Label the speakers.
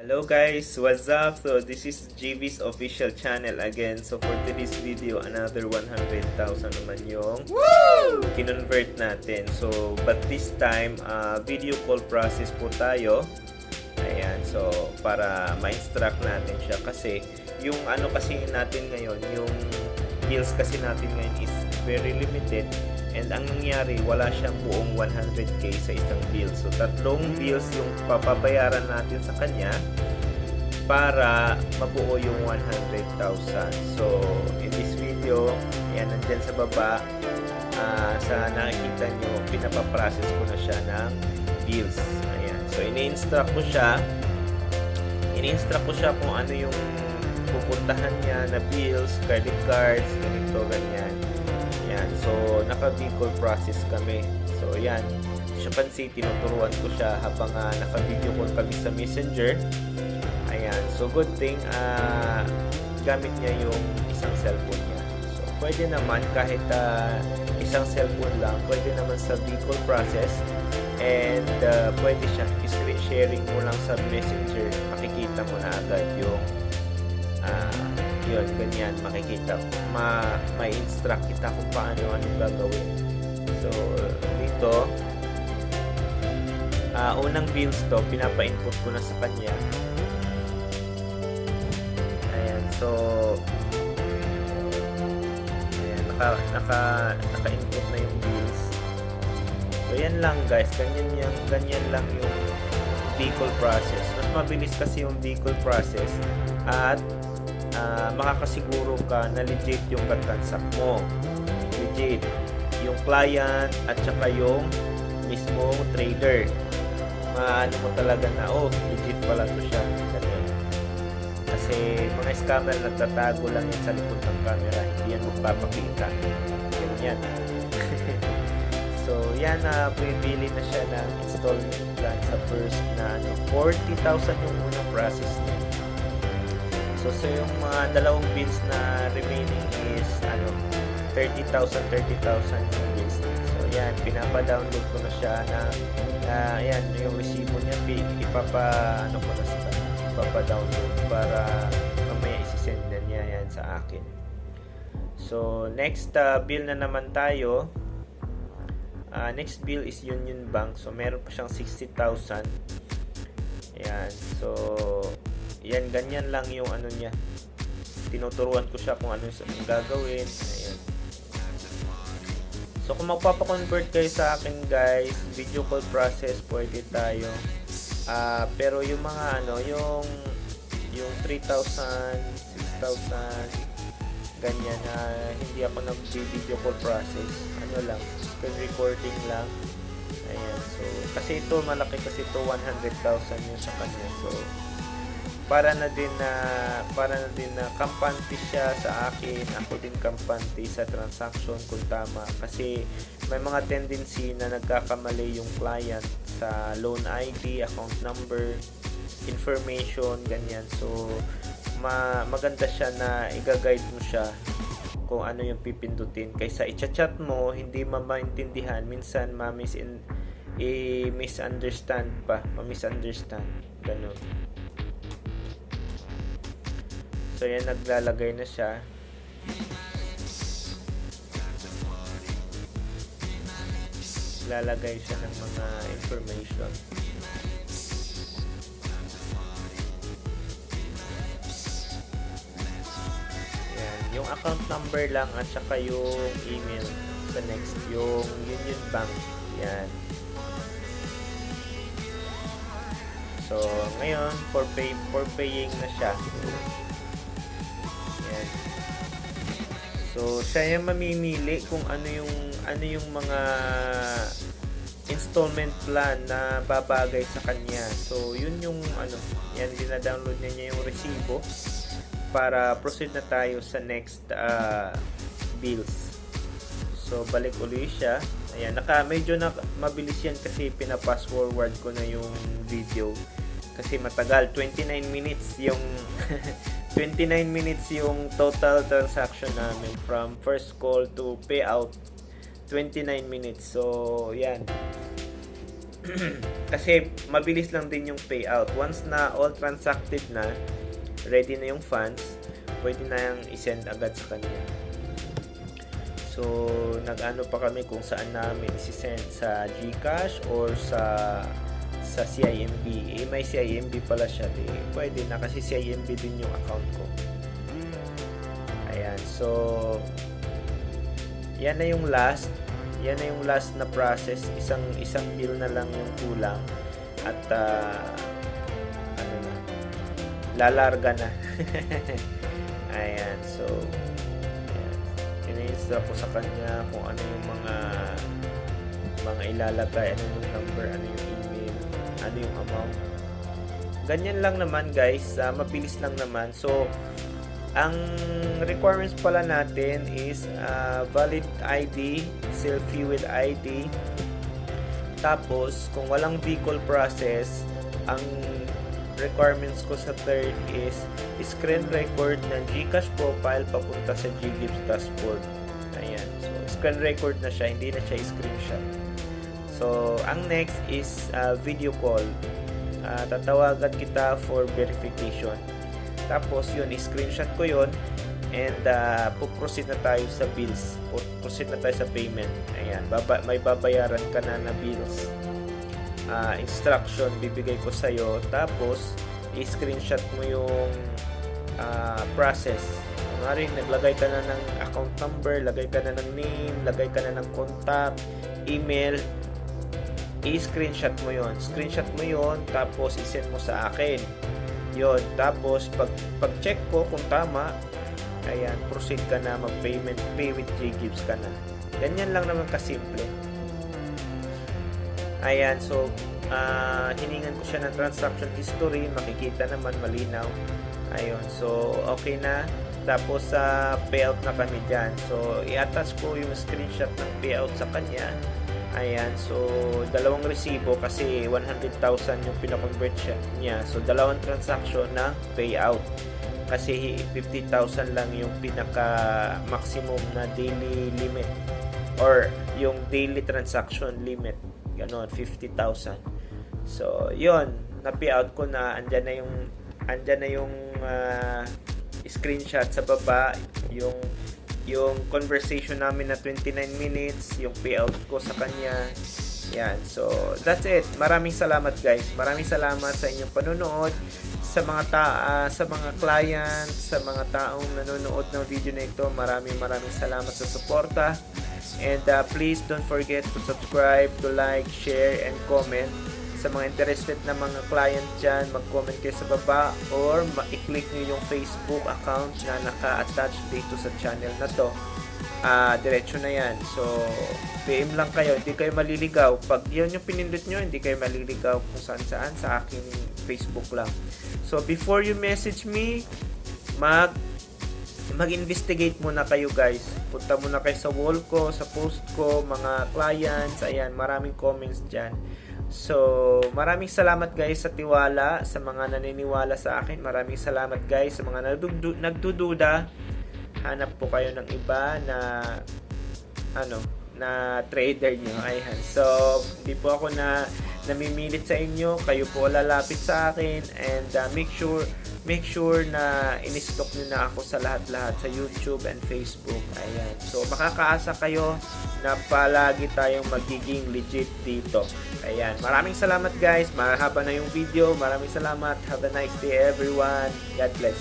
Speaker 1: Hello guys, what's up? So this is JV's official channel again. So for today's video, another 100,000 naman yung kinonvert natin. So but this time, video call process po tayo. Ayan, so para ma-instruct natin siya kasi yung ano kasi natin ngayon, yung bills kasi natin ngayon is very limited. And ang nangyari, wala siyang buong 100k sa isang bill. So, tatlong bills yung papabayaran natin sa kanya para mabuo yung 100,000. So, in this video, yan, nandyan sa baba, sa nakikita nyo, pinapaprocess ko na siya ng bills. Ayan. So, ini-instruct ko siya kung ano yung pupuntahan niya na bills, credit cards, ganito, ganyan. Yan. So, naka-vehicle process kami. So, yan. Siya pansin, tinuturuan ko siya habang naka-video call kami sa Messenger. Ayan. So, good thing, gamit niya yung isang cellphone niya. So, pwede naman kahit isang cellphone lang, pwede naman sa vehicle process. And, pwede siya, screen sharing mo lang sa Messenger. Makikita mo na agad yung yun, ganyan, makikita ma-instruct kita kung paano anong gagawin. So, dito unang bills to, pinapa-input ko na sa kanya. Ayan, so ayan, naka-input na yung bills. So, yan lang guys, ganyan lang yung vehicle process. Mas mabilis kasi yung vehicle process at makakasiguro ka na legit yung transact mo. Legit. Yung client at saka yung mismong trader. Maano mo talaga na, legit pala to siya. Ganun. Kasi mga scammer nagtatago lang yan sa likod ng camera. Hindi yan magpapakita. Ganyan. So, yan pumipili na siya ng installment plan sa first na 40,000 yung unang process niya. So yung mga dalawang bills na remaining is 30,000 yung bills. So yan, pinapa-download ko na siya na ayan, yung resibo niya ipapa-download para mamaya isi-send na niya yan sa akin. So next bill na naman tayo. Next bill is Union Bank. So meron pa siyang 60,000. Ayan, so yan, ganyan lang yung ano niya. Tinuturuan ko siya kung ano yung gagawin. Ayan. So, kung magpapa-convert kayo sa akin guys, video call process, pwede tayo. Pero yung mga yung 3,000, 6,000, ganyan hindi ako nag-video call process. Ano lang, screen recording lang. Ayan. So, kasi ito, malaki kasi ito, 100,000 yun sa kanya. So, para na din na kampante siya sa akin, ako din kampante sa transaction kung tama, kasi may mga tendency na nagkakamali yung client sa loan ID, account number, information, ganyan. So maganda siya na i-guide mo siya kung ano yung pipindutin kaysa i-chat mo, hindi mamaintindihan, minsan misunderstand ganun. So, yan, naglalagay na siya. Lalagay siya ng mga information. Yan, yung account number lang at saka yung email sa next, yung Union Bank. Yan. So, ngayon, for paying na siya. So, siya yung mamimili kung ano yung mga installment plan na babagay sa kanya. So, yun yung yan, dina-download niya yung resibo para proceed na tayo sa next bills. So, balik ulit siya. Ayan, medyo mabilis yan kasi pina-pass forward ko na yung video. Kasi matagal, 29 minutes yung 29 minutes yung total transaction namin from first call to payout, 29 minutes. So yan, Kasi mabilis lang din yung payout. Once na all transacted na, ready na yung funds, pwede na yung isend agad sa kanya. So, nag-ano pa kami kung saan namin isi-send, sa GCash or sa CIMB. May CIMB pala siya. Pwede na kasi CIMB din yung account ko. Ayan. So, yan na yung last. Yan na yung last na process. Isang bill na lang yung kulang. At lalarga na. Ayan. So, ina-instruct ko sa kanya kung ano yung mga ilalagay, ano yung number, ano yung email, ano yung amount. Ganyan lang naman guys, mabilis lang naman. So, ang requirements pala natin is valid ID, selfie with ID. Tapos, kung walang vehicle process, ang requirements ko sa third is screen record ng GCash profile papunta sa GGives dashboard. Ayan. So, screen record na siya, hindi na siya screenshot. So, ang next is video call. Tatawagan kita for verification. Tapos, yun, screenshot ko yun. And, puproceed na tayo sa bills. Proceed na tayo sa payment. Ayan. May babayaran ka na bills. Instruction bibigay ko sa'yo. Tapos, i-screenshot mo yung process. Kunwari, naglagay ka na ng account number, lagay ka na ng name, lagay ka na ng contact, email, i-screenshot mo yon. Screenshot mo yon, tapos i-send mo sa akin. Yon, tapos pag-check ko kung tama, ayan, proceed ka na mag-payment, pay with GGives ka na. Ganyan lang naman kasimple. Ayan, so hiningan ko siya ng transaction history, makikita naman malinaw. Ayun, so okay na. Tapos payout na kami dyan. So i-attach ko yung screenshot ng payout sa kanya. Ayan, so dalawang resibo kasi 100,000 yung pinakonvert niya. So dalawang transaction ng payout. Kasi 50,000 lang yung pinaka maximum na daily limit or yung daily transaction limit. Ganon, 50,000. So, yun, na-payout ko na, andyan na yung screenshot sa baba, yung conversation namin na 29 minutes, yung payout ko sa kanya. Yan. So, that's it. Maraming salamat guys. Maraming salamat sa inyong panonood, sa mga clients, sa mga taong nanonood ng video na ito. Maraming salamat sa suporta. And please don't forget to subscribe, to like, share, and comment. Sa mga interested na mga client dyan, mag-comment kayo sa baba or i-click nyo yung Facebook account na naka-attach dito sa channel na to. Diretso na yan. So, PM lang kayo, hindi kayo maliligaw. Pag yun yung pinindot nyo, hindi kayo maliligaw kung saan sa aking Facebook lang. So, before you message me, mag-investigate muna kayo guys. Punta muna kayo sa wall ko, sa post ko, mga clients, ayan, maraming comments dyan. So, maraming salamat guys sa tiwala, sa mga naniniwala sa akin. Maraming salamat guys sa mga nagdududa. Hanap po kayo ng iba na trader nyo. Ayan. So, hindi po ako namimilit sa inyo. Kayo po lalapit sa akin and make sure na in-stock nyo na ako sa lahat-lahat sa YouTube and Facebook. Ayan. So, makakaasa kayo na palagi tayong magiging legit dito. Ayan. Maraming salamat guys. Mahaba na yung video. Maraming salamat. Have a nice day everyone. God bless.